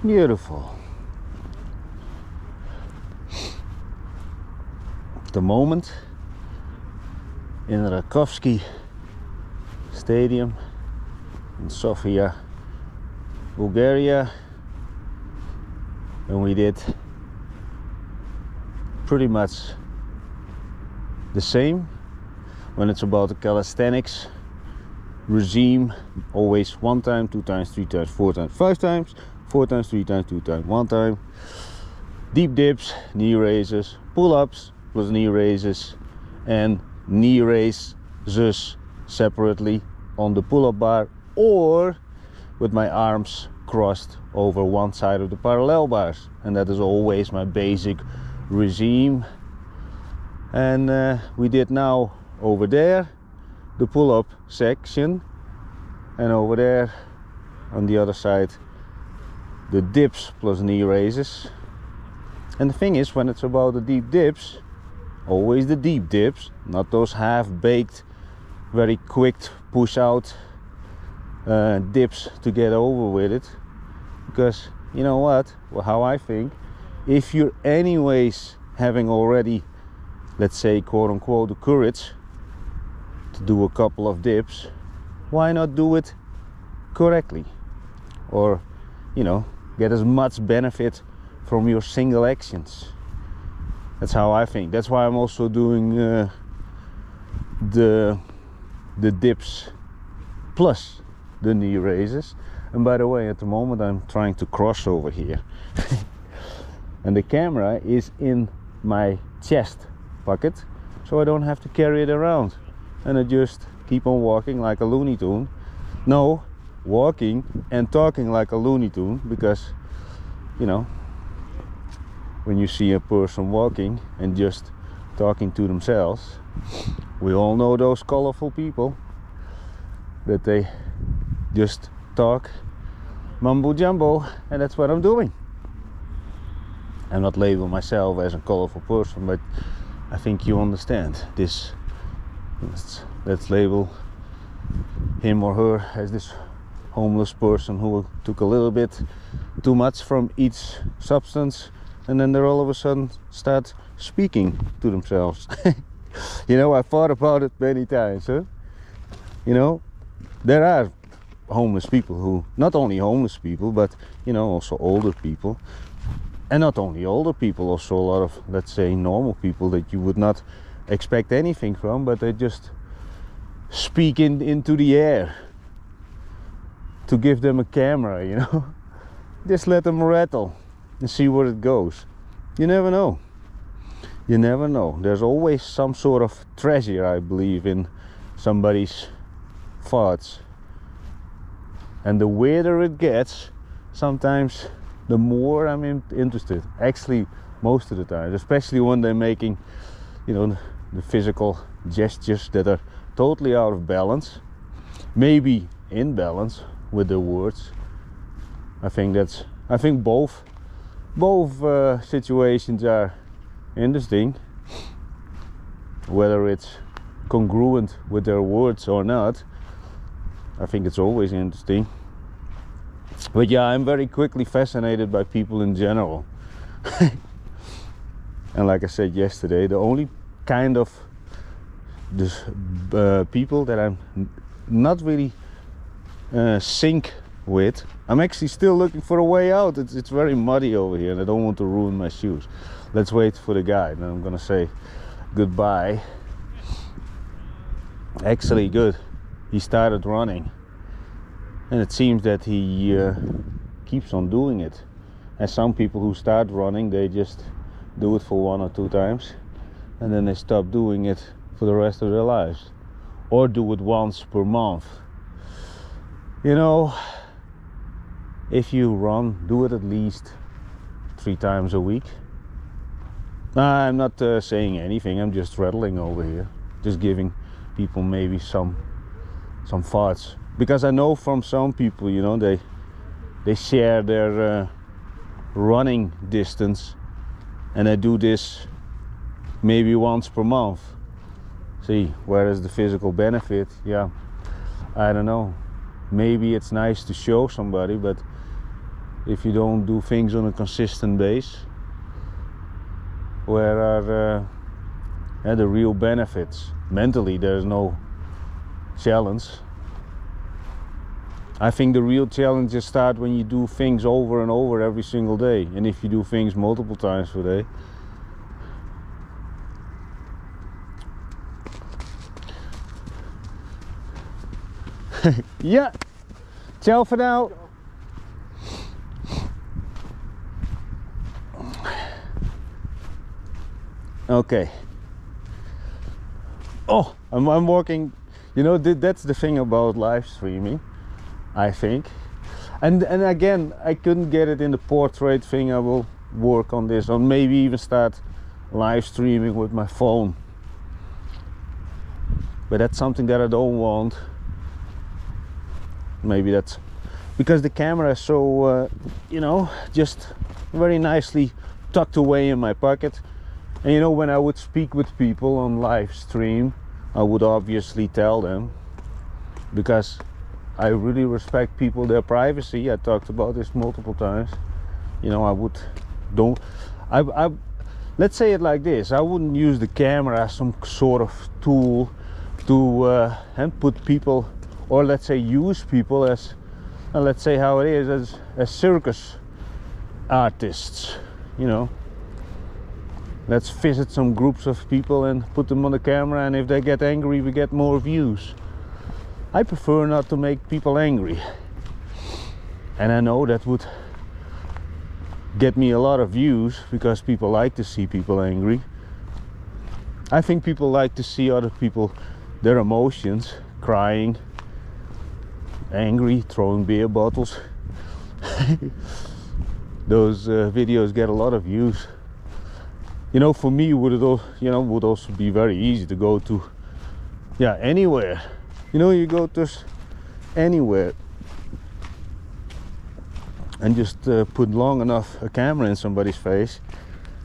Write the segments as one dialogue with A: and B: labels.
A: Beautiful. At the moment in Rakovsky Stadium in Sofia, Bulgaria, and we did pretty much the same when it's about the calisthenics regime. Always 1 time, 2 times, 3 times, 4 times, 5 times, 4 times, 3 times, 2 times, 1 time. Deep dips, knee raises, pull-ups plus knee raises, and knee raises separately on the pull-up bar or with my arms crossed over one side of the parallel bars. And that is always my basic regime. And we did now over there the pull-up section, and over there on the other side the dips plus knee raises. And the thing is, when it's about the deep dips, always the deep dips, not those half-baked very quick push out dips to get over with it. Because you know what, well, how I think, if you're anyways having already, let's say, quote-unquote, the courage to do a couple of dips, why not do it correctly? Or, you know, get as much benefit from your single actions. That's how I think. That's why I'm also doing the dips plus the knee raises. And by the way, at the moment I'm trying to cross over here and the camera is in my chest pocket, so I don't have to carry it around, and I just keep on walking like a Looney Tune. No, walking and talking like a Looney Tune, because you know, when you see a person walking and just talking to themselves, we all know those colorful people that they just talk mumbo jumbo, and that's what I'm doing. I'm not labeling myself as a colorful person, but I think you understand this. Let's label him or her as this homeless person who took a little bit too much from each substance, and then they're all of a sudden start speaking to themselves. You know, I thought about it many times, huh? You know, there are homeless people who, not only homeless people, but you know, also older people, and not only older people, also a lot of, let's say, normal people that you would not expect anything from, but they just speak into the air to give them a camera, you know. Just let them rattle and see where it goes. You never know. You never know. There's always some sort of treasure, I believe, in somebody's thoughts. And the weirder it gets, sometimes the more I'm interested. Actually, most of the time, especially when they're making, you know, the physical gestures that are totally out of balance, maybe in balance with the words. I think both situations are interesting, whether it's congruent with their words or not. I think it's always interesting. But yeah, I'm very quickly fascinated by people in general. And like I said yesterday, the only kind of this people that I'm not really sync with, I'm actually still looking for a way out. It's very muddy over here and I don't want to ruin my shoes. Let's wait for the guy, and I'm gonna say goodbye. Actually, good. He started running, and it seems that he keeps on doing it. And some people who start running, they just do it for 1 or 2 times, and then they stop doing it for the rest of their lives, or do it once per month. You know, if you run, do it at least 3 times a week. I'm not saying anything, I'm just rattling over here, just giving people maybe some thoughts, because I know from some people, you know, they share their running distance, and I do this maybe once per month. See, where is the physical benefit? Yeah, I don't know. maybe it's nice to show somebody, but if you don't do things on a consistent base, where are the real benefits? Mentally, there's no challenge. I think the real challenges start when you do things over and over every single day, and if you do things multiple times per day. Ja, ciao for now. Okay. Oh, I'm working. You know, that's the thing about live streaming, I think. And again, I couldn't get it in the portrait thing. I will work on this, or maybe even start live streaming with my phone. But that's something that I don't want. Maybe that's because the camera is so, you know, just very nicely tucked away in my pocket. And you know, when I would speak with people on live stream, I would obviously tell them, because I really respect people, their privacy. I talked about this multiple times. You know, let's say it like this, I wouldn't use the camera as some sort of tool to and put people, or let's say use people as, let's say how it is, as circus artists, you know. Let's visit some groups of people and put them on the camera, and if they get angry, we get more views. I prefer not to make people angry. And I know that would get me a lot of views, because people like to see people angry. I think people like to see other people, their emotions, crying, angry, throwing beer bottles. Those videos get a lot of views. You know, for me, would also be very easy to go to, yeah, anywhere. You know, you go to anywhere and just put long enough a camera in somebody's face,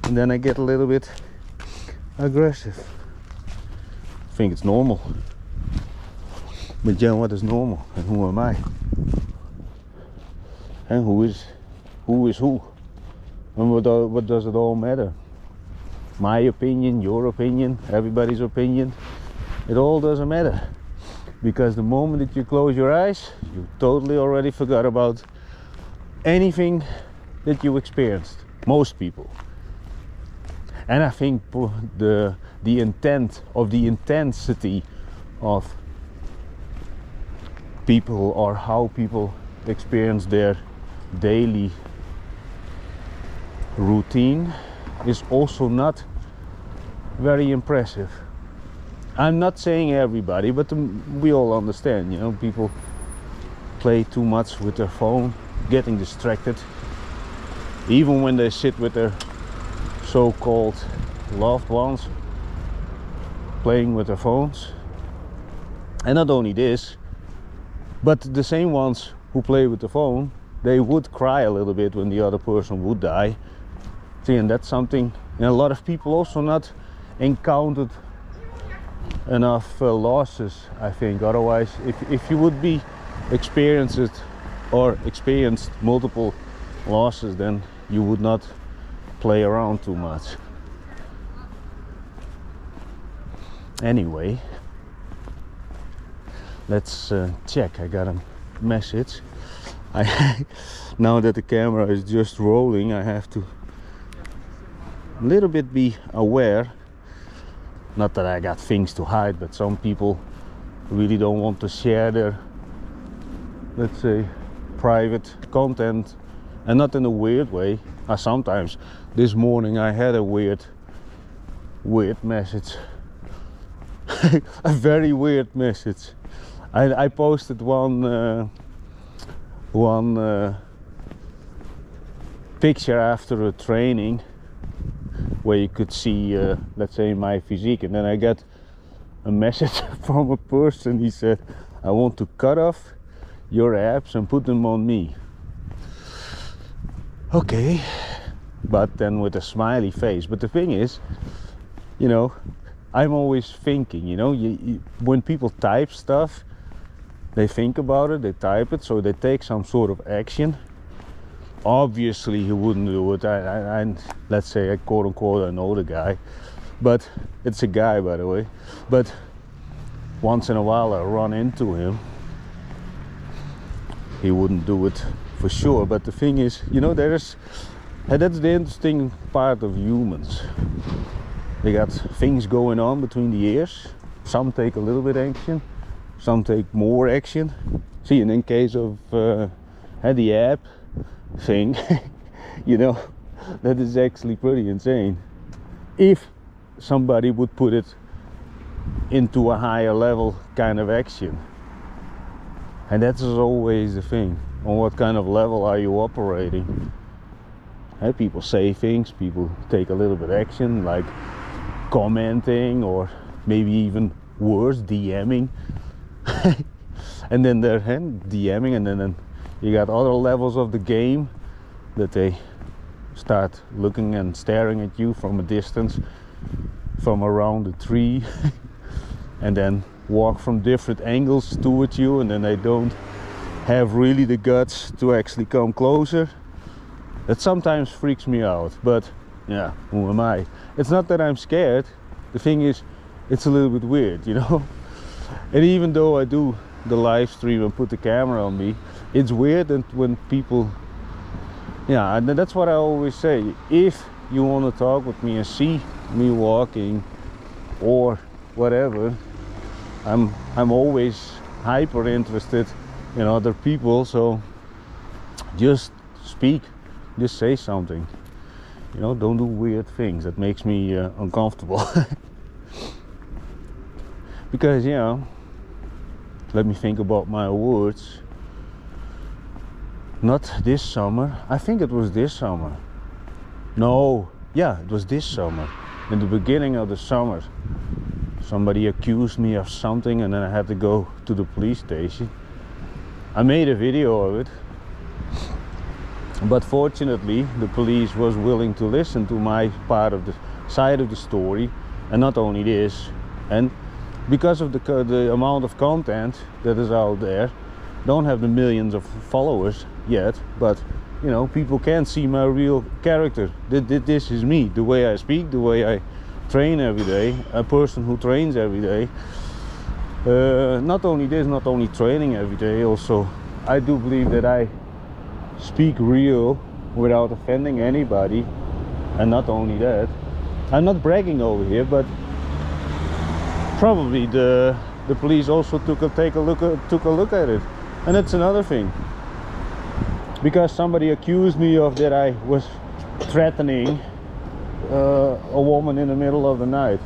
A: and then I get a little bit aggressive. I think it's normal. But yeah, what is normal, and who am I? And who is who? And what does it all matter? My opinion, your opinion, everybody's opinion, it all doesn't matter. Because the moment that you close your eyes, you totally already forgot about anything that you experienced. Most people. And I think the intent of the intensity of people, or how people experience their daily routine, is also not very impressive. I'm not saying everybody, but we all understand, you know, people play too much with their phone, getting distracted, even when they sit with their so-called loved ones, playing with their phones. And not only this, but the same ones who play with the phone, they would cry a little bit when the other person would die. See, and that's something, and a lot of people also not encountered enough losses, I think. Otherwise, if you would be experienced multiple losses, then you would not play around too much. Anyway, let's check. I got a message. Now that the camera is just rolling, I have to a little bit be aware. Not that I got things to hide, but some people really don't want to share their, let's say, private content, and not in a weird way. Sometimes this morning I had a weird message. A very weird message. I posted one picture after a training where you could see, let's say, my physique, and then I got a message from a person. He said, I want to cut off your abs and put them on me. Okay, but then with a smiley face. But the thing is, you know, I'm always thinking, you know, when people type stuff, they think about it, they type it, so they take some sort of action. Obviously he wouldn't do it. I let's say, I quote unquote, I know the guy, but it's a guy, by the way, but once in a while I run into him. He wouldn't do it for sure. But the thing is, you know, that's the interesting part of humans. They got things going on between the ears. Some take a little bit action, some take more action. See, and in case of the app thing, you know, that is actually pretty insane. If somebody would put it into a higher level kind of action. And that's always the thing. On what kind of level are you operating? People say things, people take a little bit action, like commenting, or maybe even worse, DMing. And then they're DMing, and then you got other levels of the game that they start looking and staring at you from a distance, from around the tree, and then walk from different angles towards you, and then they don't have really the guts to actually come closer. That sometimes freaks me out, but yeah, who am I? It's not that I'm scared. The thing is, it's a little bit weird, you know. And even though I do the live stream and put the camera on me, it's weird. And when people, yeah, and that's what I always say, if you want to talk with me and see me walking or whatever, I'm always hyper interested in other people, so just speak, just say something, you know, don't do weird things that makes me uncomfortable. Because, you know, let me think about my words. Not this summer, I think it was this summer. No, yeah, it was this summer, in the beginning of the summer. Somebody accused me of something, and then I had to go to the police station. I made a video of it, but fortunately the police was willing to listen to my part of the side of the story. And not only this, and because of the amount of content that is out there, don't have the millions of followers yet, but you know, people can see my real character. This is me, the way I speak, the way I train every day, a person who trains every day. Not only this, not only training every day, also I do believe that I speak real without offending anybody. And not only that, I'm not bragging over here, but probably the police also took a look at it. And that's another thing, because somebody accused me of that I was threatening a woman in the middle of the night,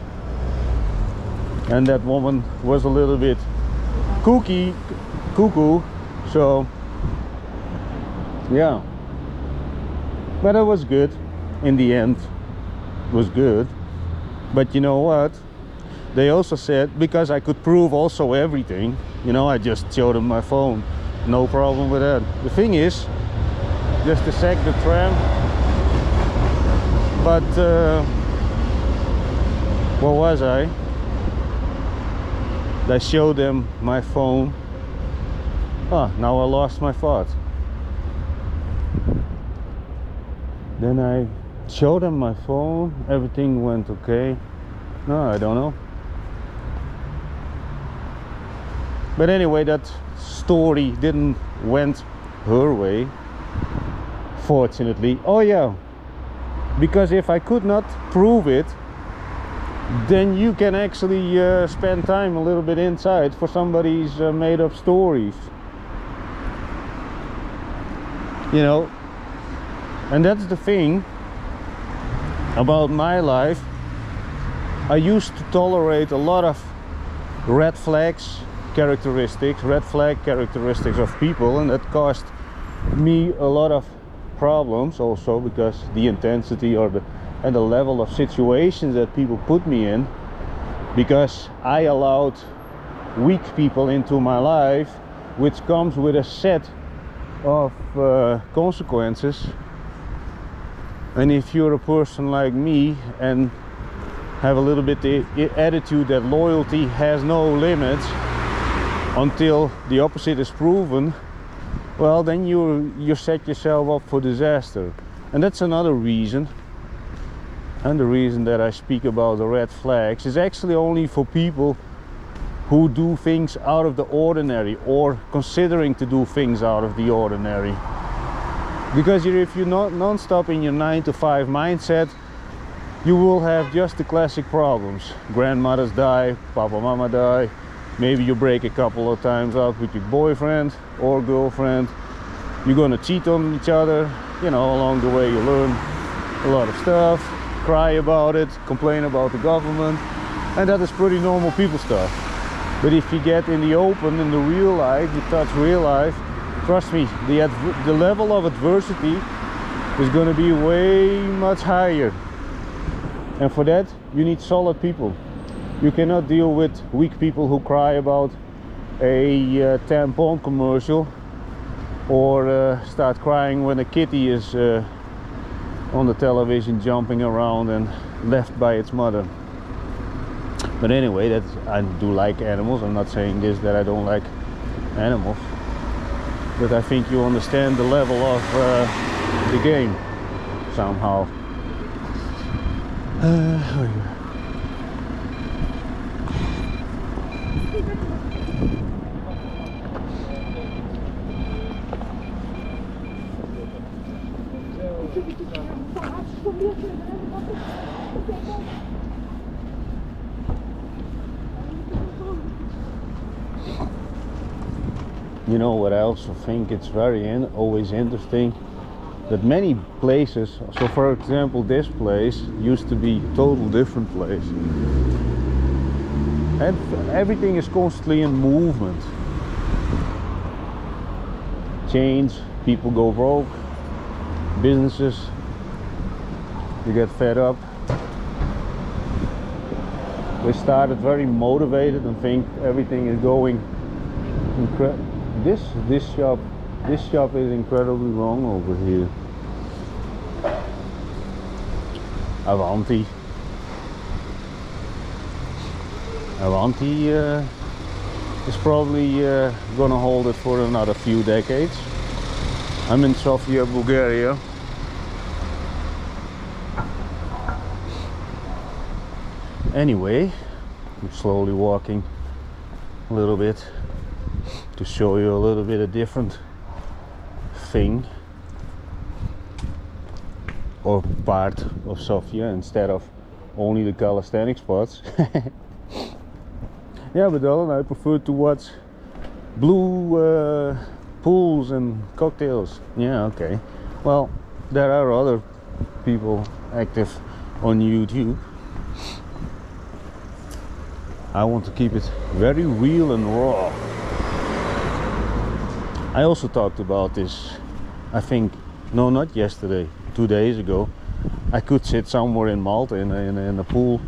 A: and that woman was a little bit cuckoo, so yeah, but it was good in the end. It was good. But you know what, they also said, because I could prove also everything, you know, I just showed them my phone, no problem with that. The thing is, just a sec, the tram. But where was I? I showed them my phone. Ah, now I lost my thought. Then I showed them my phone, everything went okay. No, I don't know. But anyway, that story didn't went her way, fortunately. Oh yeah, because if I could not prove it, then you can actually spend time a little bit inside for somebody's made up stories, you know. And that's the thing about my life. I used to tolerate a lot of red flag characteristics of people, and that caused me a lot of problems also, because the intensity and the level of situations that people put me in, because I allowed weak people into my life, which comes with a set of consequences. And if you're a person like me and have a little bit the attitude that loyalty has no limits, until the opposite is proven, well, then you set yourself up for disaster. And that's another reason. And the reason that I speak about the red flags is actually only for people who do things out of the ordinary, or considering to do things out of the ordinary. Because if you're not non-stop in your 9-to-5 mindset, you will have just the classic problems. Grandmothers die, papa mama die, maybe you break a couple of times up with your boyfriend or girlfriend, you're gonna cheat on each other, you know, along the way you learn a lot of stuff, cry about it, complain about the government, and that is pretty normal people stuff. But if you get in the open, in the real life, you touch real life, trust me, the level of adversity is going to be way much higher. And for that, you need solid people. You cannot deal with weak people who cry about a tampon commercial, or start crying when a kitty is on the television jumping around and left by its mother. But anyway, I do like animals. I'm not saying this that I don't like animals, but I think you understand the level of the game somehow. You know what, I also think it's always interesting that many places, so for example this place used to be a total different place, and everything is constantly in movement. Change, people go broke, businesses, you get fed up. They started very motivated and think everything is going incredible. This shop is incredibly wrong over here. Avanti is probably gonna hold it for another few decades. I'm in Sofia, Bulgaria. Anyway, I'm slowly walking a little bit to show you a little bit of different thing, or part of Sofia, instead of only the calisthenic spots. Yeah, but Alan, I prefer to watch blue pools and cocktails. Yeah, okay. Well, there are other people active on YouTube. I want to keep it very real and raw. I also talked about this, I think, no, not yesterday, 2 days ago. I could sit somewhere in Malta in a pool,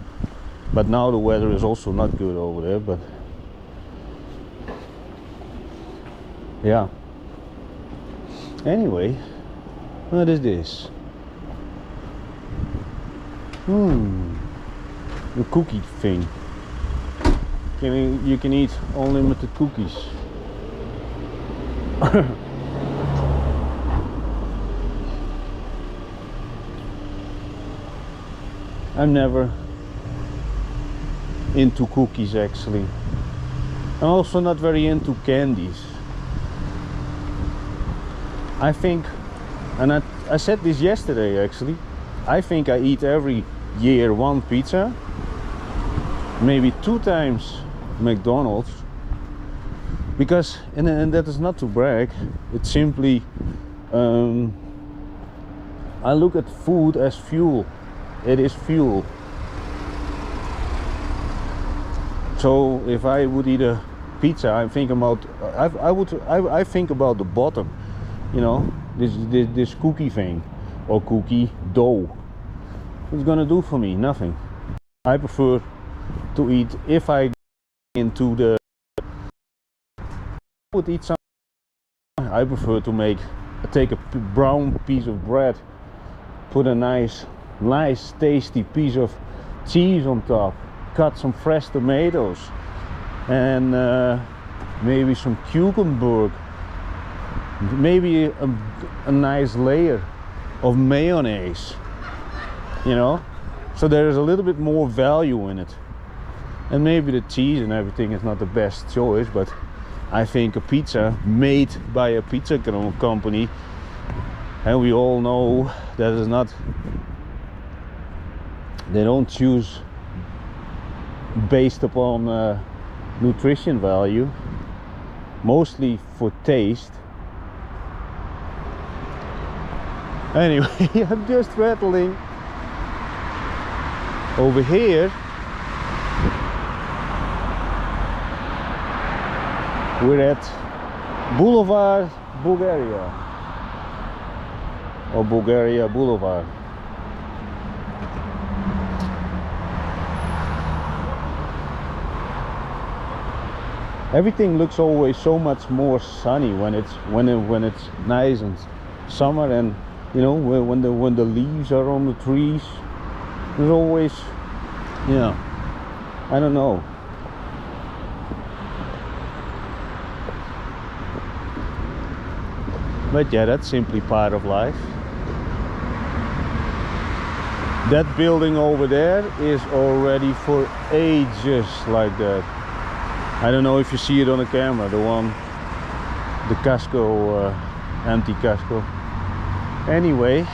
A: but now the weather is also not good over there. But yeah, anyway, what is this? The cookie thing. You can eat unlimited cookies. I'm never into cookies actually. I'm also not very into candies. I think, and I said this yesterday actually, I think I eat every year one pizza, maybe 2 times McDonald's. Because, and that is not to brag, it's simply, I look at food as fuel. It is fuel. So if I would eat a pizza, I think about, I think about the bottom, you know, this cookie thing, or cookie dough. What's gonna do for me? Nothing. I prefer to eat, if I go into the, would eat some, I prefer to take a brown piece of bread, put a nice tasty piece of cheese on top, cut some fresh tomatoes, and maybe some cucumber, maybe a nice layer of mayonnaise, you know, so there is a little bit more value in it. And maybe the cheese and everything is not the best choice, but I think a pizza made by a pizza company, and we all know that is not, they don't choose based upon nutrition value, mostly for taste. Anyway, I'm just rattling over here. We're at Boulevard Bulgaria, or Bulgaria Boulevard. Everything looks always so much more sunny when it's nice and summer, and you know, when the leaves are on the trees. There's always, you know, I don't know. But yeah, that's simply part of life. That building over there is already for ages like that. I don't know if you see it on the camera, the one, the casco, empty casco. Anyway,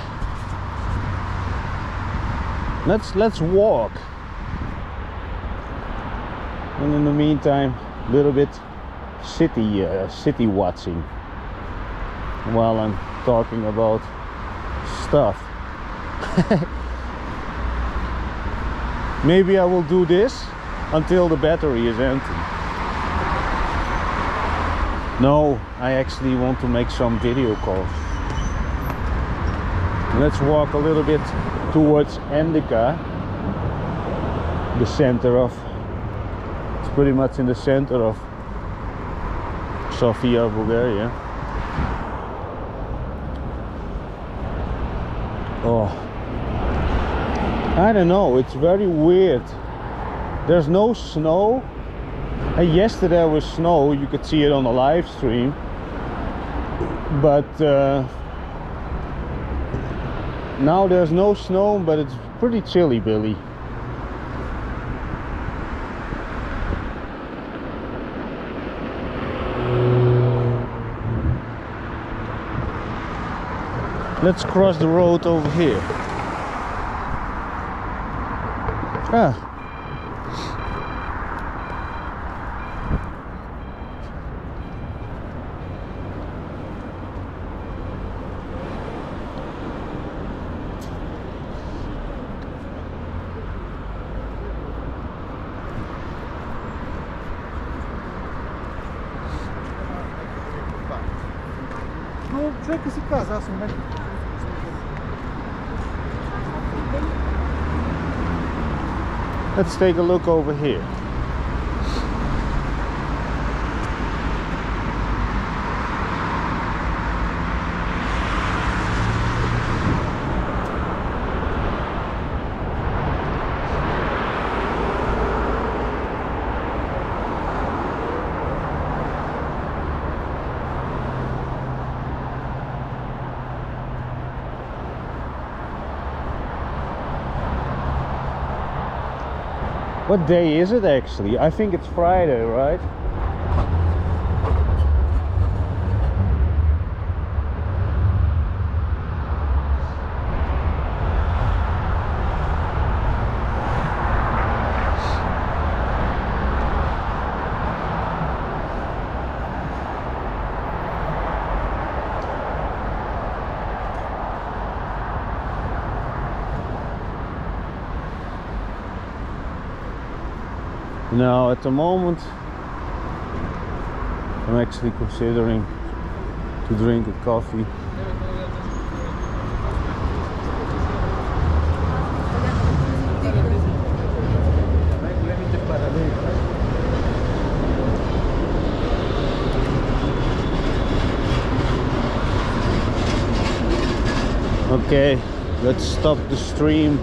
A: let's walk. And in the meantime, a little bit city watching while I'm talking about stuff. Maybe I will do this until the battery is empty. No, I actually want to make some video calls. Let's walk a little bit towards Endika, the center of, it's pretty much in the center of Sofia, Bulgaria. Oh, I don't know, it's very weird. There's no snow, and yesterday there was snow, you could see it on the live stream, but now there's no snow, but it's pretty chilly, Billy. Let's cross the road over here. Ah.
B: Ну, човек си каза, аз съм.
A: Let's take a look over here. What day is it actually? I think it's Friday, right? Now at the moment I'm actually considering to drink a coffee. Okay, let's stop the stream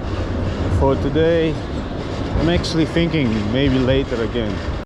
A: for today. I'm actually thinking maybe later again.